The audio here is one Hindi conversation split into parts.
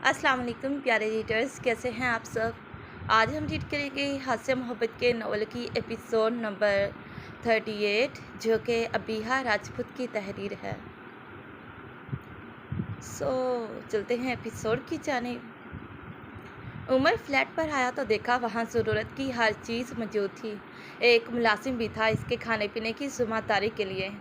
अस्सलाम वालेकुम प्यारे रीडर्स, कैसे हैं आप सब। आज हम रीड करेंगे हास्य मोहब्बत के नॉवल की एपिसोड नंबर 38 जो कि अबीहा राजपूत की तहरीर है। चलते हैं एपिसोड की जानिब। उमर फ्लैट पर आया तो देखा वहाँ ज़रूरत की हर चीज़ मौजूद थी। एक मुलाजिम भी था इसके खाने पीने की ज़िम्मेदारी के लिए।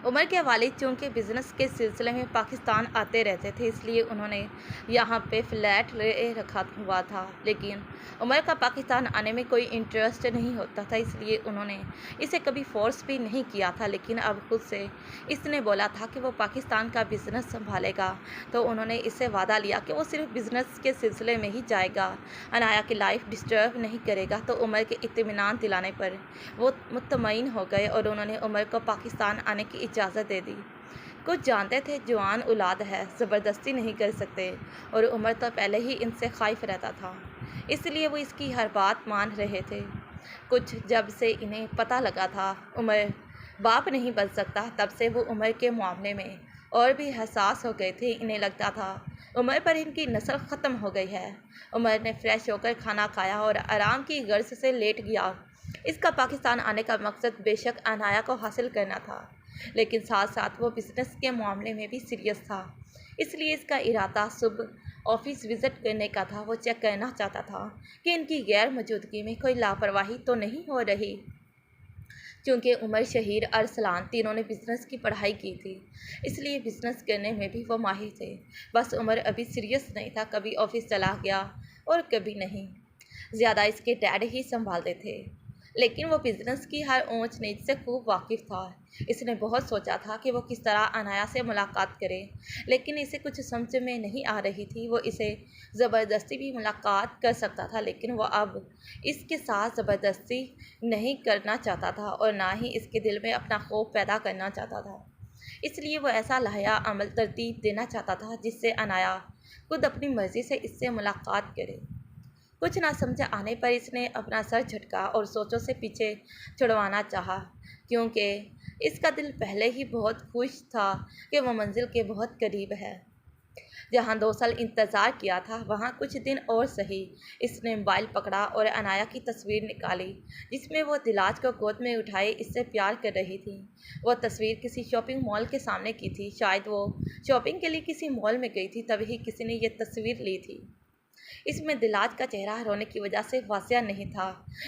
उमर के वालिद चूँकि बिज़नेस के सिलसिले में पाकिस्तान आते रहते थे, इसलिए उन्होंने यहाँ पे फ्लैट ले रखा हुआ था। लेकिन उमर का पाकिस्तान आने में कोई इंटरेस्ट नहीं होता था, इसलिए उन्होंने इसे कभी फोर्स भी नहीं किया था। लेकिन अब खुद से इसने बोला था कि वो पाकिस्तान का बिज़नेस संभालेगा, तो उन्होंने इससे वादा लिया कि वो सिर्फ बिज़नेस के सिलसिले में ही जाएगा, अनाया की लाइफ डिस्टर्ब नहीं करेगा। तो उमर के इत्मीनान दिलाने पर वो मुतमईन हो गए और उन्होंने उमर को पाकिस्तान आने की इजाज़त दे दी। कुछ जानते थे जवान औलाद है, ज़बरदस्ती नहीं कर सकते, और उमर तो पहले ही इनसे खौफ रहता था, इसलिए वो इसकी हर बात मान रहे थे। कुछ जब से इन्हें पता लगा था उमर बाप नहीं बन सकता, तब से वो उमर के मामले में और भी हसास हो गए थे। इन्हें लगता था उमर पर इनकी नस्ल ख़त्म हो गई है। उमर ने फ्रेश होकर खाना खाया और आराम की गर्ज से लेट गया। इसका पाकिस्तान आने का मकसद बेशक अनाया को हासिल करना था, लेकिन साथ साथ वो बिज़नेस के मामले में भी सीरियस था। इसलिए इसका इरादा सुबह ऑफिस विज़िट करने का था। वो चेक करना चाहता था कि इनकी गैर मौजूदगी में कोई लापरवाही तो नहीं हो रही। क्योंकि उमर, शहीर, अरसलान तीनों ने बिज़नेस की पढ़ाई की थी, इसलिए बिज़नेस करने में भी वो माहिर थे। बस उमर अभी सीरियस नहीं था, कभी ऑफिस चला गया और कभी नहीं। ज़्यादा इसके डैड ही संभालते थे, लेकिन वो बिज़नेस की हर ऊंच नीच से खूब वाकिफ़ था। इसने बहुत सोचा था कि वो किस तरह अनाया से मुलाकात करे, लेकिन इसे कुछ समझ में नहीं आ रही थी। वो इसे ज़बरदस्ती भी मुलाकात कर सकता था, लेकिन वो अब इसके साथ ज़बरदस्ती नहीं करना चाहता था और ना ही इसके दिल में अपना खौफ पैदा करना चाहता था। इसलिए वो ऐसा लाया अमल तरतीब देना चाहता था जिससे अनाया खुद अपनी मर्ज़ी से इससे मुलाकात करे। कुछ ना समझ आने पर इसने अपना सर झटका और सोचों से पीछे छुड़वाना चाहा, क्योंकि इसका दिल पहले ही बहुत खुश था कि वो मंजिल के बहुत करीब है। जहाँ 2 साल इंतज़ार किया था, वहाँ कुछ दिन और सही। इसने मोबाइल पकड़ा और अनाया की तस्वीर निकाली, जिसमें वो दिलाज को गोद में उठाए इससे प्यार कर रही थी। वो तस्वीर किसी शॉपिंग मॉल के सामने की थी। शायद वो शॉपिंग के लिए किसी मॉल में गई थी, तभी किसी ने ये तस्वीर ली थी। इसमें दिलाज का चेहरा रोने की वजह से वासिया नहीं था,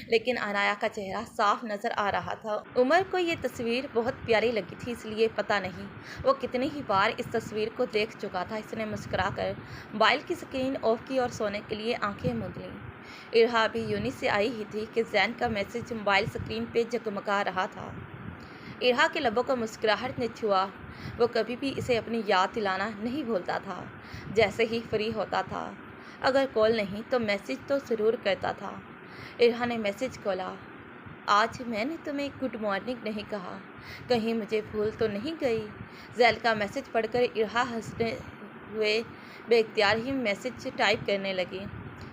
लेकिन अनाया का चेहरा साफ नज़र आ रहा था। उमर को ये तस्वीर बहुत प्यारी लगी थी, इसलिए पता नहीं वो कितनी ही बार इस तस्वीर को देख चुका था। इसने मुस्कुराकर मोबाइल की स्क्रीन ऑफ की और सोने के लिए आंखें मूंद लीं। इरहा भी यूनी से आई ही थी कि जैन का मैसेज मोबाइल स्क्रीन पे जगमगा रहा था। इरहा के लबों को मुस्कुराहट ने छुआ। वो कभी भी इसे अपनी याद दिलाना नहीं भूलता था। जैसे ही फ्री होता था, अगर कॉल नहीं तो मैसेज तो ज़रूर करता था। इरहा ने मैसेज खोला। आज मैंने तुम्हें गुड मॉर्निंग नहीं कहा, कहीं मुझे भूल तो नहीं गई। जैल का मैसेज पढ़कर इरहा हंसते हुए बेख्तियार ही मैसेज टाइप करने लगी।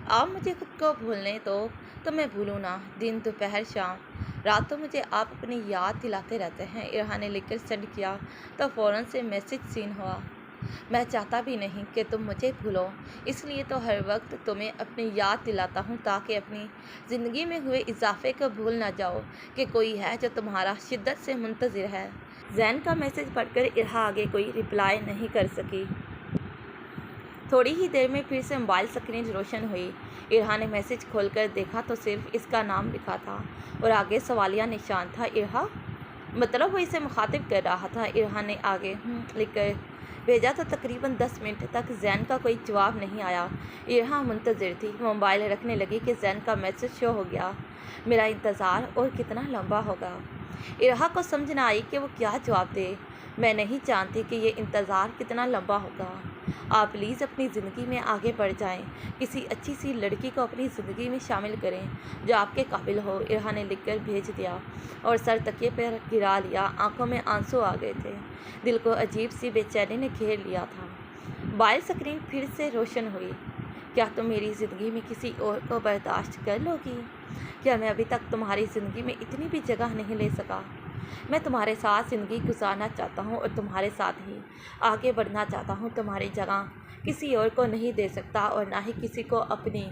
आप मुझे खुद को भूलने दो तो मैं भूलूँ ना। दिन, दोपहर, शाम, रात तो मुझे आप अपनी याद दिलाते रहते हैं। इरहा ने लिखकर सेंड किया तो फ़ौरन से मैसेज सीन हुआ। मैं चाहता भी नहीं कि तुम मुझे भूलो, इसलिए तो हर वक्त तुम्हें अपनी याद दिलाता हूँ, ताकि अपनी ज़िंदगी में हुए इजाफे को भूल ना जाओ कि कोई है जो तुम्हारा शिद्दत से मुंतज़िर है। जैन का मैसेज पढ़कर इरहा आगे कोई रिप्लाई नहीं कर सकी। थोड़ी ही देर में फिर से मोबाइल स्क्रीन रोशन हुई। इरहा ने मैसेज खोलकर देखा तो सिर्फ इसका नाम लिखा था और आगे सवालिया निशान था। इरहा, मतलब वो इसे मुखातिब कर रहा था। इरहा ने आगे लिखकर भेजा तो तकरीबन 10 मिनट तक जैन का कोई जवाब नहीं आया। इरहा मुंतज़िर थी। मोबाइल रखने लगी कि जैन का मैसेज शो हो गया। मेरा इंतज़ार और कितना लंबा होगा। इरहा को समझ ना आई कि वो क्या जवाब दे। मैं नहीं जानती कि ये इंतज़ार कितना लंबा होगा। आप प्लीज़ अपनी ज़िंदगी में आगे बढ़ जाएं, किसी अच्छी सी लड़की को अपनी ज़िंदगी में शामिल करें जो आपके काबिल हो। इरहा ने लिखकर भेज दिया और सर तकिए पर गिरा लिया। आंखों में आंसू आ गए थे। दिल को अजीब सी बेचैनी ने घेर लिया था। मोबाइल स्क्रीन फिर से रोशन हुई। क्या तुम मेरी ज़िंदगी में किसी और को बर्दाश्त कर लोगी? क्या मैं अभी तक तुम्हारी ज़िंदगी में इतनी भी जगह नहीं ले सका? मैं तुम्हारे साथ ज़िंदगी गुजारना चाहता हूँ और तुम्हारे साथ ही आगे बढ़ना चाहता हूँ। तुम्हारी जगह किसी और को नहीं दे सकता और ना ही किसी को अपनी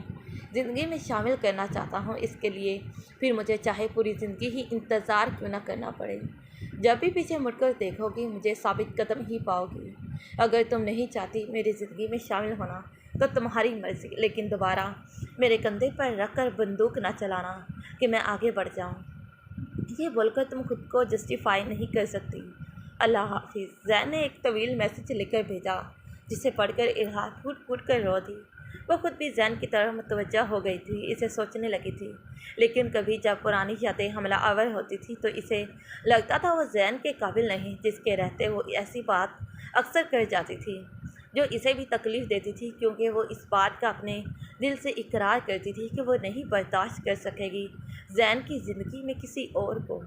ज़िंदगी में शामिल करना चाहता हूँ। इसके लिए फिर मुझे चाहे पूरी ज़िंदगी ही इंतज़ार क्यों ना करना पड़े। जब भी पीछे मुड़कर देखोगी मुझे साबित कदम ही पाओगी। अगर तुम नहीं चाहती मेरी ज़िंदगी में शामिल होना तो तुम्हारी मर्ज़ी, लेकिन दोबारा मेरे कंधे पर रख कर बंदूक न चलाना कि मैं आगे बढ़ जाऊँ। ये बोलकर तुम खुद को जस्टिफाई नहीं कर सकती। अल्लाह हाफिज़। जैन ने एक तवील मैसेज लिखकर भेजा जिसे पढ़कर इल्हा फूट फूट कर रो दी। वह खुद भी जैन की तरफ मुतवज्जा हो गई थी, इसे सोचने लगी थी। लेकिन कभी जब पुरानी यादें हमला आवर होती थी तो इसे लगता था वो जैन के काबिल नहीं, जिसके रहते वो ऐसी बात अक्सर कर जाती थी जो इसे भी तकलीफ़ देती थी, क्योंकि वो इस बात का अपने दिल से इकरार करती थी कि वो नहीं बर्दाश्त कर सकेगी जैन की ज़िंदगी में किसी और को।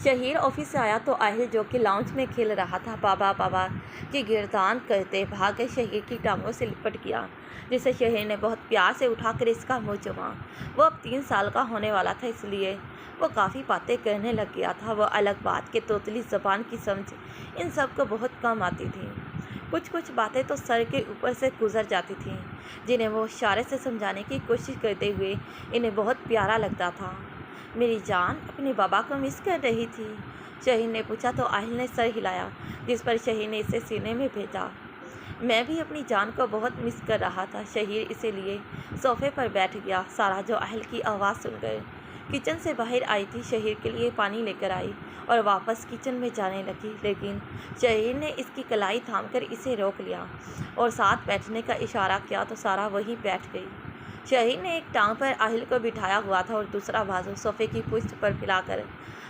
शहीर ऑफिस से आया तो आहिल, जो कि लाउंज में खेल रहा था, बाबा बाबा की गिरदान करते भाग गए शहीर की टांगों से लिपट गया, जिसे शहीर ने बहुत प्यार से उठाकर इसका मुँह चुमा। वो अब 3 साल का होने वाला था, इसलिए वो काफ़ी बातें करने लग गया था। वह अलग बात के तोतली ज़बान की समझ इन सब को बहुत कम आती थी। कुछ कुछ बातें तो सर के ऊपर से गुजर जाती थीं, जिन्हें वो इशारे से समझाने की कोशिश करते हुए इन्हें बहुत प्यारा लगता था। मेरी जान अपने बाबा को मिस कर रही थी, शहीर ने पूछा तो आहिल ने सर हिलाया, जिस पर शहीर ने इसे सीने में भेजा। मैं भी अपनी जान को बहुत मिस कर रहा था। शहीर इसीलिए सोफे पर बैठ गया। सारा, जो आहिल की आवाज़ सुनकर किचन से बाहर आई थी, शहीर के लिए पानी लेकर आई और वापस किचन में जाने लगी, लेकिन शहीर ने इसकी कलाई थामकर इसे रोक लिया और साथ बैठने का इशारा किया तो सारा वहीं बैठ गई। शहीर ने एक टांग पर आहिल को बिठाया हुआ था और दूसरा बाजू सोफे की पुष्ट पर फैलाकर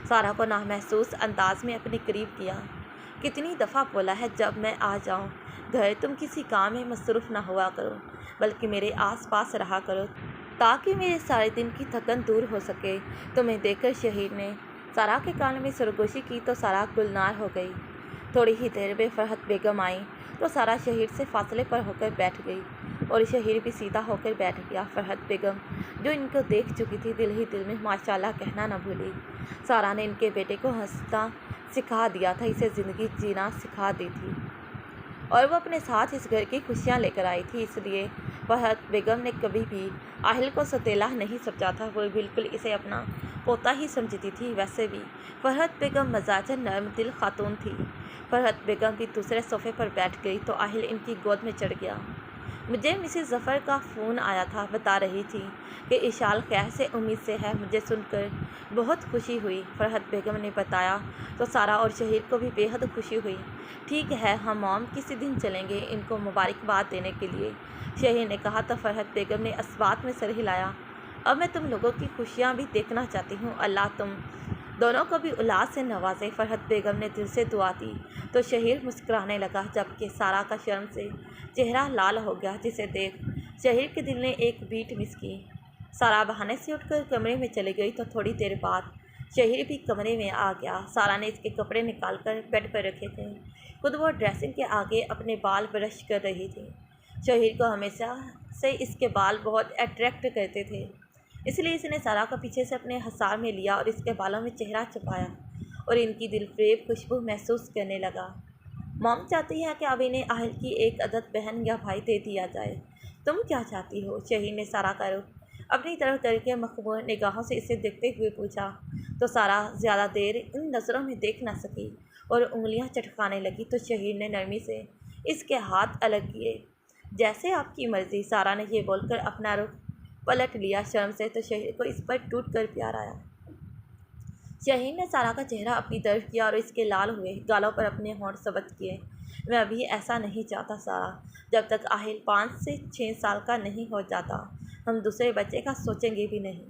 सारा को नामहसूस अंदाज में अपने करीब किया। कितनी दफ़ा बोला है जब मैं आ जाऊं घर तुम किसी काम में मसरूफ़ ना हुआ करो, बल्कि मेरे आसपास रहा करो, ताकि मेरे सारे दिन की थकन दूर हो सके। तुम्हें देखकर शहीर ने सारा के कान में सरगोशी की तो सारा गुलनार हो गई। थोड़ी ही देर में फरहत बेगम आई तो सारा शहीर से फासले पर होकर बैठ गई और शहीर भी सीधा होकर बैठ गया। फरहत बेगम, जो इनको देख चुकी थी, दिल ही दिल में माशाल्लाह कहना न भूली। सारा ने इनके बेटे को हंसना सिखा दिया था, इसे ज़िंदगी जीना सिखा दी थी और वो अपने साथ इस घर की खुशियाँ लेकर आई थी। इसलिए फरहत बेगम ने कभी भी आहिल को सौतेला नहीं समझा था, वो बिल्कुल इसे अपना पोता ही समझती थी। वैसे भी फरहत बेगम मजाजन नर्म दिल खातून थी। फरहत बेगम भी दूसरे सोफे पर बैठ गई तो आहिल इनकी गोद में चढ़ गया। मुझे मिसेस ज़फ़र का फ़ोन आया था, बता रही थी कि इशाल खैर से उम्मीद से है। मुझे सुनकर बहुत खुशी हुई, फरहत बेगम ने बताया तो सारा और शहीर को भी बेहद खुशी हुई। ठीक है, हम मॉम किसी दिन चलेंगे इनको मुबारकबाद देने के लिए, शहीर ने कहा तो फरहत बेगम ने इस्बात में सर हिलाया। अब मैं तुम लोगों की खुशियाँ भी देखना चाहती हूँ, अल्लाह तुम दोनों को भी औलाद से नवाजे। फरहत बेगम ने दिल से दुआ दी तो शहीर मुस्कुराने लगा, जबकि सारा का शर्म से चेहरा लाल हो गया, जिसे देख शहीर के दिल ने एक बीट मिस की। सारा बहाने से उठकर कमरे में चली गई तो थोड़ी देर बाद शहीर भी कमरे में आ गया। सारा ने इसके कपड़े निकालकर बेड पर रखे थे, खुद वो ड्रेसिंग के आगे अपने बाल ब्रश कर रही थी। शहीर को हमेशा से इसके बाल बहुत अट्रैक्ट करते थे, इसलिए इसने सारा को पीछे से अपने हसार में लिया और इसके बालों में चेहरा छुपाया और इनकी दिलफरेब खुशबू महसूस करने लगा। मॉम चाहती है कि अब इन्हें आहिल की एक अदद बहन या भाई दे दिया जाए। तुम क्या चाहती हो? शहीर ने सारा का रुख अपनी तरफ करके मखमूर निगाहों से इसे देखते हुए पूछा तो सारा ज़्यादा देर इन नज़रों में देख ना सकी और उंगलियां चटकाने लगी। तो शहीर ने नरमी से इसके हाथ अलग किए। जैसे आपकी मर्ज़ी, सारा ने यह बोलकर अपना रुख पलट लिया। शर्म से तो शहीर को इस पर टूट कर प्यार आया। शहीर ने सारा का चेहरा अपनी तरफ किया और इसके लाल हुए गालों पर अपने होंठ सब्ज़ किए। मैं अभी ऐसा नहीं चाहता सारा, जब तक आहिल 5 से 6 साल का नहीं हो जाता हम दूसरे बच्चे का सोचेंगे भी नहीं।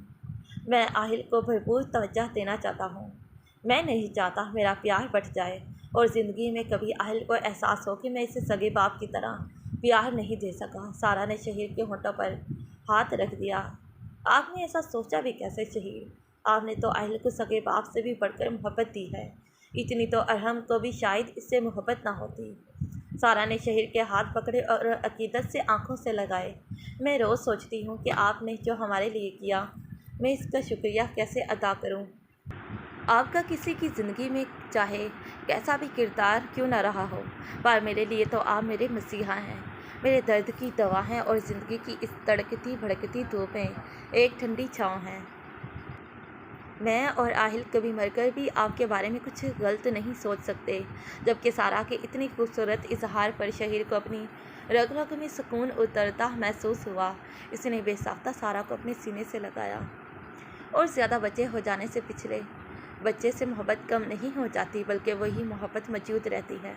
मैं आहिल को भरपूर तवज्जो देना चाहता हूँ। मैं नहीं चाहता मेरा प्यार बढ़ जाए और ज़िंदगी में कभी आहिल को एहसास हो कि मैं इसे सगे बाप की तरह प्यार नहीं दे सका। सारा ने शहीर के होंठों पर हाथ रख दिया। आपने ऐसा सोचा भी कैसे शहीर? आपने तो आहिल को सगे बाप से भी बढ़कर मोहब्बत दी है, इतनी तो अरहम को भी शायद इससे मोहब्बत ना होती। सारा ने शहीर के हाथ पकड़े और अकीदत से आंखों से लगाए। मैं रोज़ सोचती हूँ कि आपने जो हमारे लिए किया, मैं इसका शुक्रिया कैसे अदा करूँ। आपका किसी की ज़िंदगी में चाहे कैसा भी किरदार क्यों ना रहा हो, पर मेरे लिए तो आप मेरे मसीहा हैं, मेरे दर्द की दवा हैं और ज़िंदगी की इस तड़कती भड़कती धूप में एक ठंडी छाँव हैं। मैं और आहिल कभी मरकर भी आपके बारे में कुछ गलत नहीं सोच सकते, जबकि सारा के इतनी खूबसूरत इजहार पर शहीर को अपनी रग रग में सुकून उतरता महसूस हुआ। इसने बेसाख्ता सारा को अपने सीने से लगाया और ज़्यादा बच्चे हो जाने से पिछले बच्चे से मोहब्बत कम नहीं हो जाती, बल्कि वही मोहब्बत मौजूद रहती है।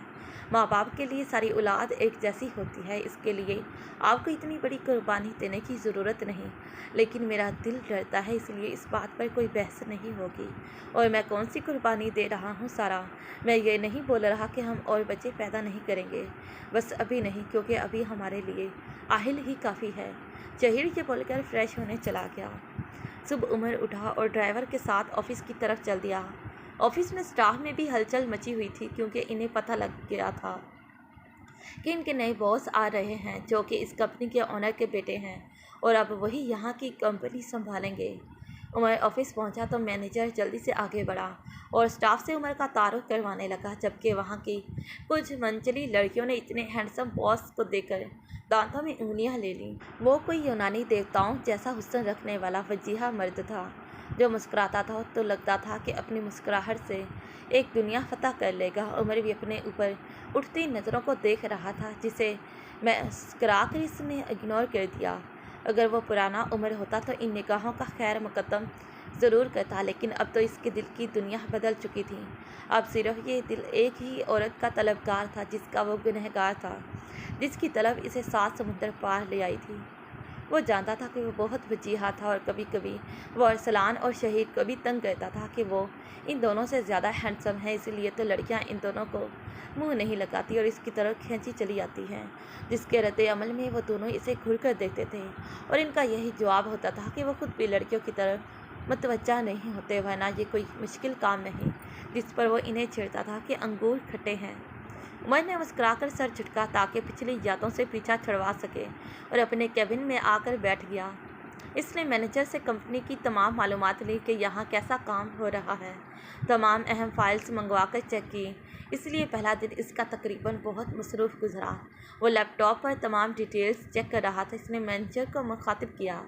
माँ बाप के लिए सारी औलाद एक जैसी होती है, इसके लिए आपको इतनी बड़ी कुर्बानी देने की ज़रूरत नहीं, लेकिन मेरा दिल डरता है, इसलिए इस बात पर कोई बहस नहीं होगी। और मैं कौन सी कुर्बानी दे रहा हूँ सारा? मैं ये नहीं बोल रहा कि हम और बच्चे पैदा नहीं करेंगे, बस अभी नहीं, क्योंकि अभी हमारे लिए आहिल ही काफ़ी है। शहीर ये बोलकर फ्रेश होने चला गया। सुबह उमर उठा और ड्राइवर के साथ ऑफिस की तरफ चल दिया। ऑफिस में स्टाफ में भी हलचल मची हुई थी, क्योंकि इन्हें पता लग गया था कि इनके नए बॉस आ रहे हैं, जो कि इस कंपनी के ओनर के बेटे हैं और अब वही यहाँ की कंपनी संभालेंगे। उमर ऑफिस पहुँचा तो मैनेजर जल्दी से आगे बढ़ा और स्टाफ से उमर का तारुफ करवाने लगा, जबकि वहाँ की कुछ मंचली लड़कियों ने इतने हैंडसम बॉस को देखकर दांतों में उंगलियां ले लीं। वो कोई यूनानी देवताओं जैसा हुस्न रखने वाला वजीहा मर्द था, जो मुस्कुराता था तो लगता था कि अपनी मुस्कुराहट से एक दुनिया फतह कर लेगा। उमर भी अपने ऊपर उठती नज़रों को देख रहा था, जिसे मैं मुस्कुराकर इसने इग्नोर कर दिया। अगर वो पुराना उमर होता तो इन निगाहों का खैर मुकद्दम ज़रूर करता, लेकिन अब तो इसके दिल की दुनिया बदल चुकी थी। अब सिर्फ ये दिल एक ही औरत का तलबगार था, जिसका वो गुनहगार था, जिसकी तलब इसे 7 समुंदर पार ले आई थी। वो जानता था कि वो बहुत वजीहा था और कभी कभी वो अरसलान और शहीद को भी तंग करता था कि वो इन दोनों से ज़्यादा हैंडसम है, इसलिए तो लड़कियां इन दोनों को मुंह नहीं लगाती और इसकी तरफ खींची चली आती हैं, जिसके रद्द अमल में वो दोनों इसे घूर कर देखते थे और इनका यही जवाब होता था कि वो खुद भी लड़कियों की तरफ मतवज्जा नहीं होते, वरना ये कोई मुश्किल काम नहीं जिस पर वो इन्हें छेड़ता था कि अंगूर खट्टे हैं। उमर ने मुस्कुराकर सर झटका ताकि पिछली यादों से पीछा छुड़वा सके और अपने केबिन में आकर बैठ गया। इसने मैनेजर से कंपनी की तमाम मालूमात ली कि यहाँ कैसा काम हो रहा है, तमाम अहम फाइल्स मंगवाकर चेक की। इसलिए पहला दिन इसका तकरीबन बहुत मसरूफ़ गुजरा। वो लैपटॉप पर तमाम डिटेल्स चेक कर रहा था। इसने मैनेजर को मुखातिब किया,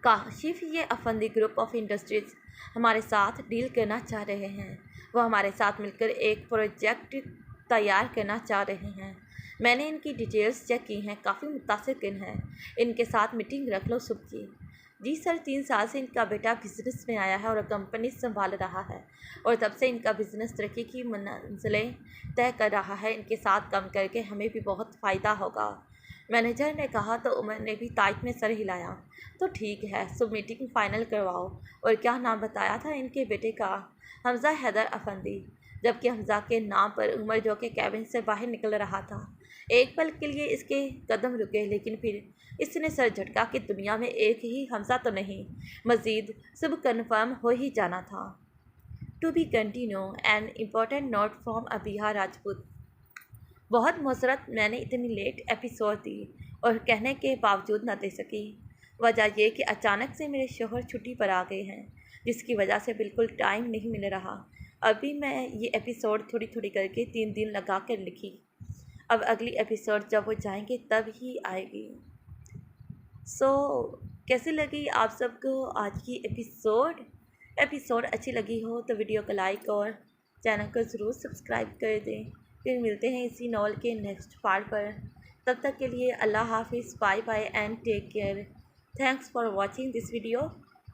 काशिफ ये अफंदी ग्रुप ऑफ इंडस्ट्रीज़ हमारे साथ डील करना चाह रहे हैं। वो हमारे साथ मिलकर एक प्रोजेक्ट तैयार करना चाह रहे हैं। मैंने इनकी डिटेल्स चेक की हैं, काफ़ी मुतासिर हैं। इनके साथ मीटिंग रख लो सुबह की। जी सर, 3 साल से इनका बेटा बिजनेस में आया है और कंपनी संभाल रहा है और तब से इनका बिजनेस तरक्की की मंजिलें तय कर रहा है। इनके साथ काम करके हमें भी बहुत फ़ायदा होगा, मैनेजर ने कहा तो उमर ने भी ताइट में सर हिलाया। तो ठीक है, सुबह मीटिंग फाइनल करवाओ। और क्या नाम बताया था इनके बेटे का? हमज़ा हैदर अफंदी। जबकि हमज़ा के नाम पर उमर, जो कि कैबिन से बाहर निकल रहा था, एक पल के लिए इसके कदम रुके, लेकिन फिर इसने सर झटका कि दुनिया में एक ही हमज़ा तो नहीं, मज़ीद सब कन्फर्म हो ही जाना था। To be continue an important note from Abiha Rajput. बहुत मुसरत मैंने इतनी लेट एपिसोड दी और कहने के बावजूद न दे सकी। वजह यह कि अचानक से मेरे शोहर छुट्टी पर आ गए हैं, जिसकी वजह से बिल्कुल टाइम नहीं मिल रहा। अभी मैं ये एपिसोड थोड़ी थोड़ी करके 3 दिन लगा कर लिखी। अब अगली एपिसोड जब वो जाएंगे तब ही आएगी। सो कैसी लगी आप सबको आज की एपिसोड अच्छी लगी हो तो वीडियो को लाइक और चैनल को ज़रूर सब्सक्राइब कर दें। फिर मिलते हैं इसी नॉवल के नेक्स्ट पार्ट पर। तब तक के लिए अल्लाह हाफिज़, bye bye and take care. Thanks for watching this video.